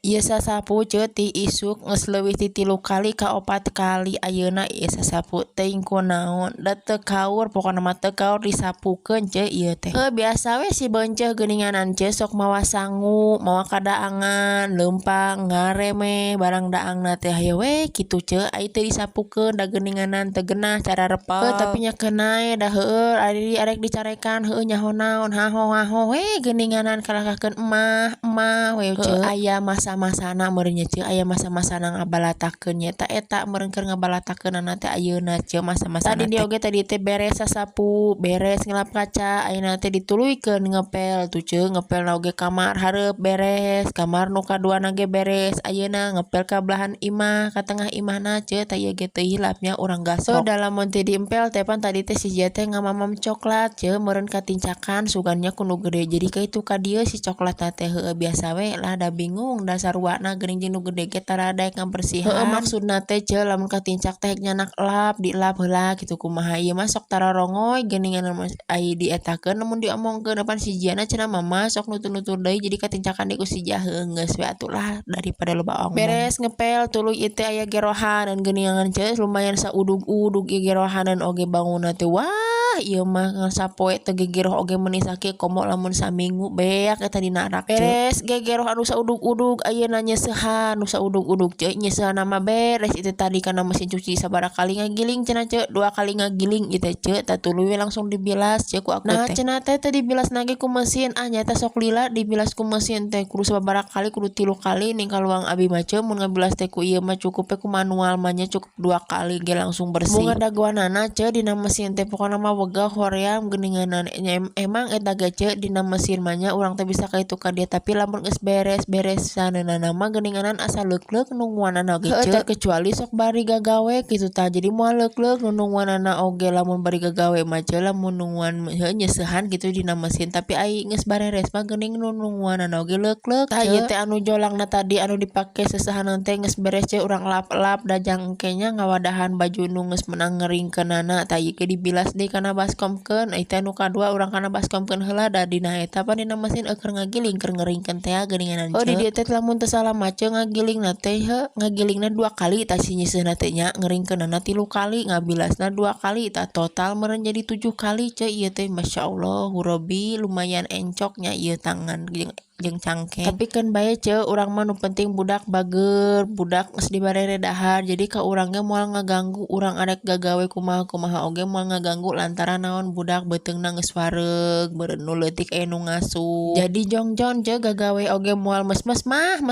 Ieu sasapu ti isuk geus leuwih ti 3 kali ka 4 kali ayeuna ieu sasapu teuing kunaon da teu kaur pokona mah teu kaur disapukeun ieu teh. Biasa we si beunceuh geuninganan sok mawa sangu, mawa kadaangan, leumpang, ngareme barang daangna teh hayu we kitu ai teu disapukeun da geuninganan teu geunah cara repel. Tapi nya keun da heueur ari arek dicarekan nyaho naon haho we geuninganan kalahkakeun emah we aya masa-masana meureun nya aya masa-masana ngabalatakeun nya eta meureun keur ngabalatakeunana teh ayeuna masa-masana tadi oge tadi teh beres sasapu, beres ngelap kaca, ayeuna teh dituluykeun ngepel tuh ngepelna oge kamar hareup beres, kamar nu kaduana ge beres, ayeuna ngepel ka belahan imah ka tengah imahna tah ieu ge teu hilapnya urang gasok. Da lamun teu diempel teh pan tadi teh si Jia teh ngamamam coklat meureun katincakan sugannya kudu gede jadi kaitu ka dieu si coklatna teh biasa we lah da bingung da saruana geuning jeung nu gede ge tara daek ngabersihan. Maksudna teh lamun katincak teh nyanak elap dielap heula kitu kumaha ieu mah sok tara rongoy geuningan ai dietakeun lamun diomongkeun depan si Jiana cenah mama sok nutur-nutur deui jadi katincakan deui ku si Jia geus we atuh lah daripada loba omong. Beres ngepel tuluy ieu teh aya gerohaneun geuningan lumayan saudug-udug ieu gerohaneun oge bangunna teh wah ieu mah sapoe teu gegeroh oge meuni sakieu komo lamun saminggu beak eta dina arak. Beres gegeroh anu saudug-udug ayeuna nyeusehan nu saudug-udug nyeusehan mah beres itu tadi kana mesin cuci sabaraha kali ngagiling cenah 2 kali ngagiling ieu teh tah tuluy we langsung dibilas ku aku teh. Nah cenah teh dibilasna ge ku mesin nyata sok lila dibilas ku mesin teh kudu sabaraha kali kudu 3 kali ning kaluang abi mah mun ngabilas teh ku ieu mah cukup we ku manual mah nya cukup 2 kali ge langsung bersih. Mun ngadaguanana dina mesin teh pokona mah wegah hoream geuninganan emang eta ge dina mesin mah nya urang teh bisa kaitu ka dieu tapi lamun geus beres saneunana mah geuninganan asa leuk-leuk nungguanana oge terkecuali sok bari gagawe kitu tah jadi moal leuk-leuk nungguanana oge lamun bari gagawe mah lamun nungguan nyeusehan gitu dina mesin tapi ai geus bareres mah geuning nungguanana oge leuk-leuk. Tah ieu teh anu jolangna tadi anu dipake seusehanan teh geus beres urang elap-elap da jangke nya ngawadahan baju nu geus meunang ngeuringkeunana tah ieu ge dibilas deui kana baskomkeun ai teh anu kadua urang kana baskomkeun heula da dina eta pan dina mesin keur ngagiling keur ngeuringkeun teh geuninganan di dieu teh lamun teu salah mace ngagilingna teh ngagilingna 2 kali tah si nyeuseunna teh nya ngeuringkeunana 3 kali ngabilasna 2 kali tah total meureun jadi 7 kali ieu teh masyaallah Robi lumayan encoknya ieu tangan jeung cangkeng. Tapi kan bae urang mah nu penting budak bager budak geus dibarere dahar jadi ka urang ge moal ngaganggu urang arek gagawe kumaha oge moal ngaganggu lantaran naon budak beuteungna geus wareug meureun nu leutik aya nu ngasuh jadi jongjon gagawe oge moal mes-mes mah